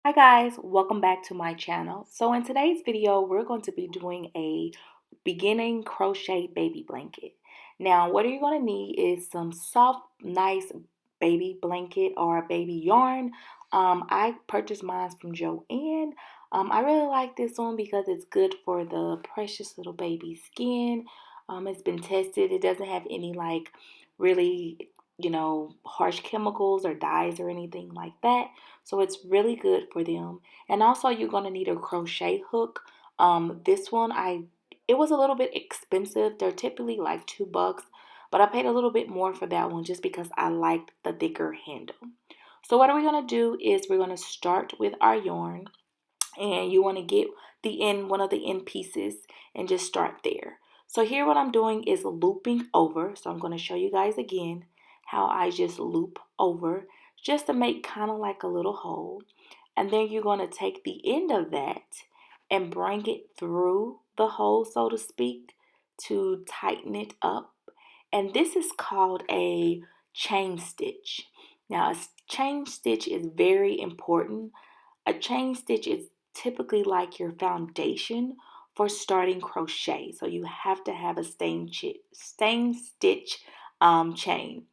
Hi guys, welcome back to my channel. So in today's video, we're going to be doing a beginning crochet baby blanket. Now, what you're going to need is some soft, nice baby blanket or baby yarn. I purchased mine from Joann. I really like this one because it's good for the precious little baby skin. It's been tested. It doesn't have any like really, harsh chemicals or dyes or anything like that. So it's really good for them. And also you're going to need a crochet hook. This one, it was a little bit expensive. They're typically like $2, but I paid a little bit more for that one just because I liked the thicker handle. So what are we going to do is we're going to start with our yarn, and you want to get one of the end pieces and just start there. So here what I'm doing is looping over. So I'm going to show you guys again how I just loop over just to make kind of like a little hole. And then you're going to take the end of that and bring it through the hole, so to speak, to tighten it up. And this is called a chain stitch. Now, a chain stitch is very important. A chain stitch is typically like your foundation for starting crochet. So you have to have a staying stitch chain.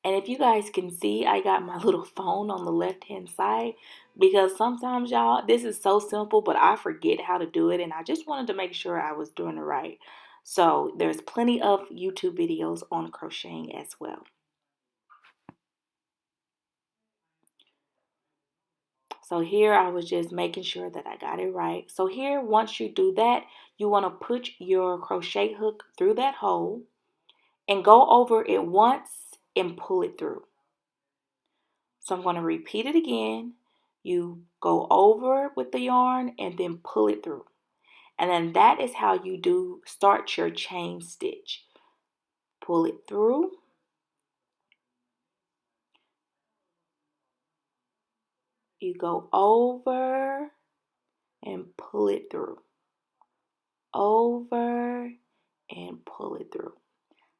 And if you guys can see, I got my little phone on the left hand side because sometimes y'all, this is so simple, but I forget how to do it. And I just wanted to make sure I was doing it right. So there's plenty of YouTube videos on crocheting as well. So here I was just making sure that I got it right. So here, once you do that, you want to put your crochet hook through that hole and go over it once and pull it through. So I'm going to repeat it again. You go over with the yarn and then pull it through. And then that is how you start your chain stitch. Pull it through. You go over and pull it through. Over and pull it through.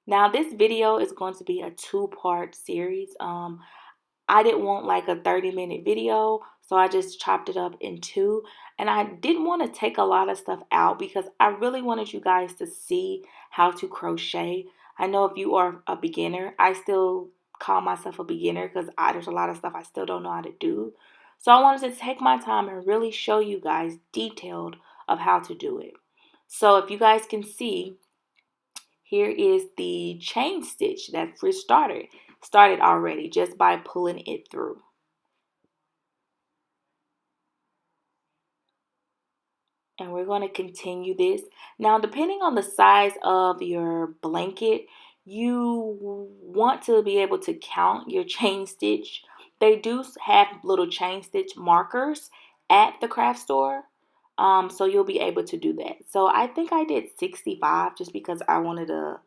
Now this video is going to be a two-part series. I didn't want like a 30-minute video, so I just chopped it up in two. And I didn't want to take a lot of stuff out because I really wanted you guys to see how to crochet. I know if you are a beginner, I still call myself a beginner because there's a lot of stuff I still don't know how to do. So I wanted to take my time and really show you guys detailed of how to do it. So if you guys can see, here is the chain stitch that we started already just by pulling it through. And we're going to continue this. Now, depending on the size of your blanket, you want to be able to count your chain stitch. They do have little chain stitch markers at the craft store. So you'll be able to do that. So I think I did 65 just because I wanted a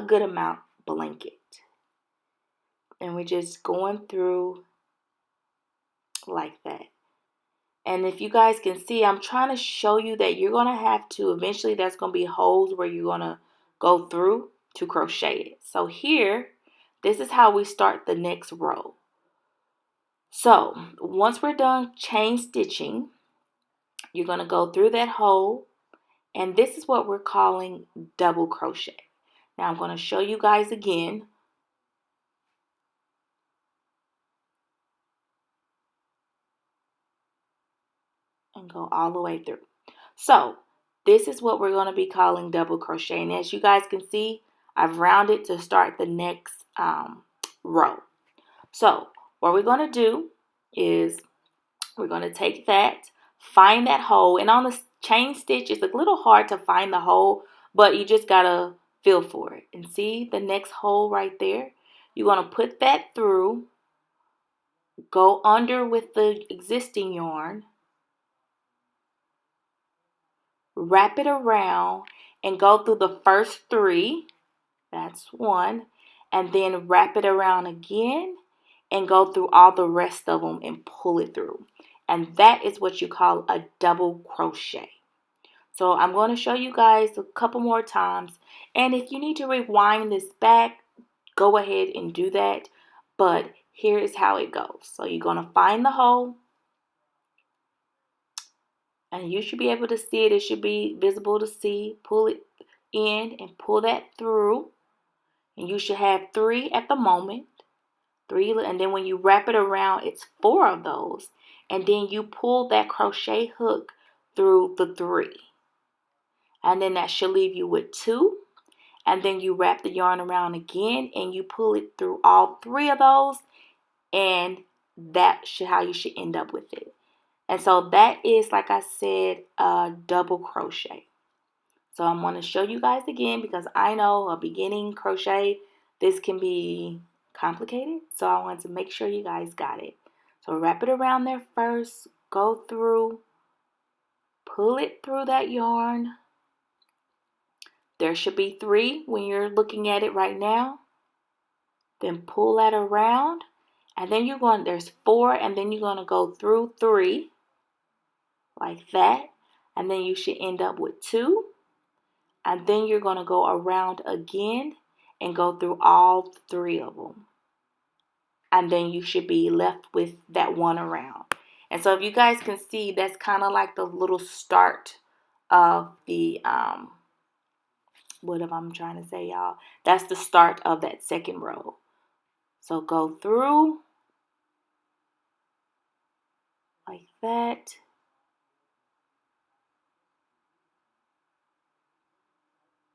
good amount blanket. And we're just going through like that. And if you guys can see, I'm trying to show you that you're going to have to, eventually there's going to be holes where you're going to go through to crochet it. So here, this is how we start the next row. So once we're done chain stitching, you're going to go through that hole. And this is what we're calling double crochet. Now I'm going to show you guys again. And go all the way through. So this is what we're going to be calling double crochet. And as you guys can see, I've rounded to start the next row. So what we're going to do is we're going to take that, find that hole. And on the chain stitch, it's a little hard to find the hole, but you just got to feel for it. And see the next hole right there? You're going to put that through, go under with the existing yarn, wrap it around and go through the first three. That's one. And then wrap it around again and go through all the rest of them and pull it through. And that is what you call a double crochet. So I'm going to show you guys a couple more times. And if you need to rewind this back, go ahead and do that. But here is how it goes. So you're going to find the hole, and you should be able to see it. It should be visible to see. Pull it in and pull that through. And you should have 3 at the moment. 3, and then when you wrap it around, it's 4 of those. And then you pull that crochet hook through the 3. And then that should leave you with 2. And then you wrap the yarn around again and you pull it through all 3 of those. And that should how you should end up with it. And so that is, like I said, a double crochet. So I'm going to show you guys again because I know a beginning crochet, this can be complicated. So I want to make sure you guys got it. So wrap it around there first, go through, pull it through that yarn. There should be 3 when you're looking at it right now. Then pull that around, and then there's 4, and then you're going to go through 3 like that, and then you should end up with 2, and then you're going to go around again and go through all 3 of them, and then you should be left with that one around. And so if you guys can see, that's kind of like the little start of the what am I trying to say, y'all? That's the start of that second row. So go through like that.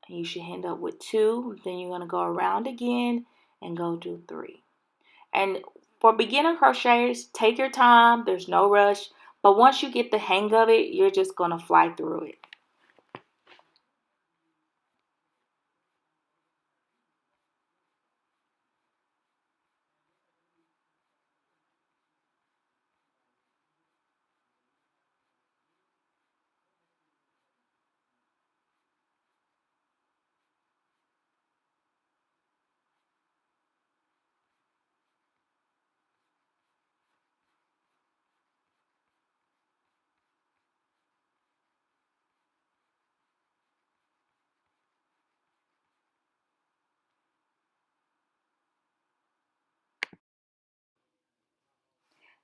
And you should end up with 2. Then you're going to go around again and go do 3. And for beginner crocheters, take your time. There's no rush. But once you get the hang of it, you're just going to fly through it.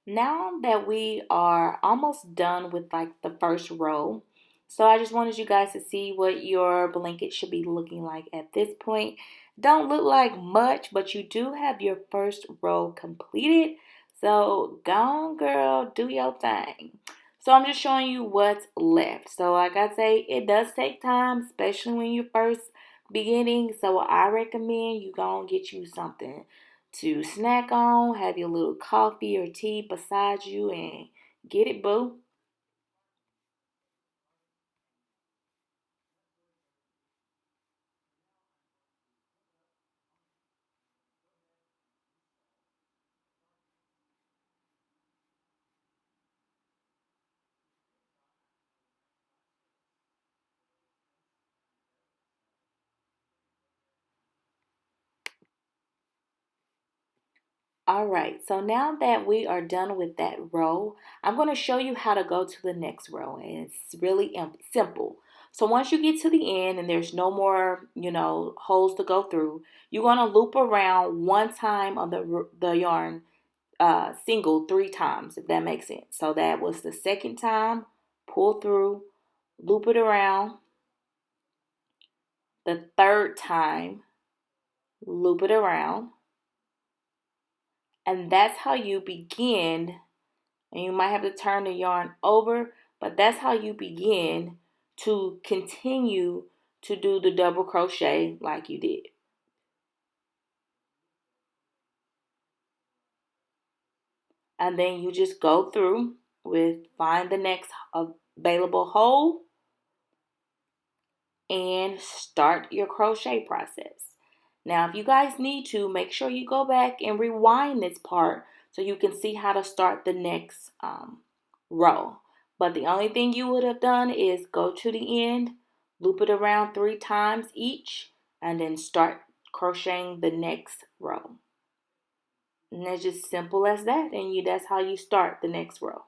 Now that we are almost done with like the first row, so I just wanted you guys to see what your blanket should be looking like at this point. Don't look like much, but you do have your first row completed. So go on, girl, do your thing. So I'm just showing you what's left. So like I say, it does take time, especially when you're first beginning. So I recommend you go and get you something to snack on, have your little coffee or tea beside you, and get it, boo. All right, so now that we are done with that row, I'm going to show you how to go to the next row, and it's really simple. So once you get to the end and there's no more, holes to go through, you're going to loop around one time on the yarn single 3 times, if that makes sense. So that was the second time, pull through, loop it around. The third time, loop it around. And that's how you begin. And you might have to turn the yarn over, but that's how you begin to continue to do the double crochet like you did. And then you just go through with find the next available hole and start your crochet process. Now, if you guys need to, make sure you go back and rewind this part so you can see how to start the next row. But the only thing you would have done is go to the end, loop it around 3 times each, and then start crocheting the next row. And it's just simple as that, and that's how you start the next row.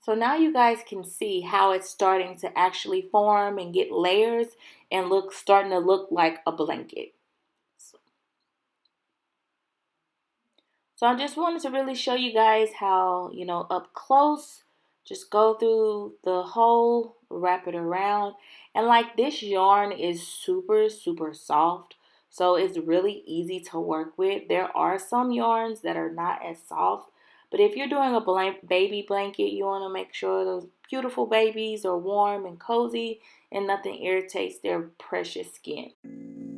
So now you guys can see how it's starting to actually form and get layers and starting to look like a blanket. So I just wanted to really show you guys how, up close, just go through the hole, wrap it around. And like this yarn is super, super soft. So it's really easy to work with. There are some yarns that are not as soft. But if you're doing a baby blanket, you want to make sure those beautiful babies are warm and cozy and nothing irritates their precious skin.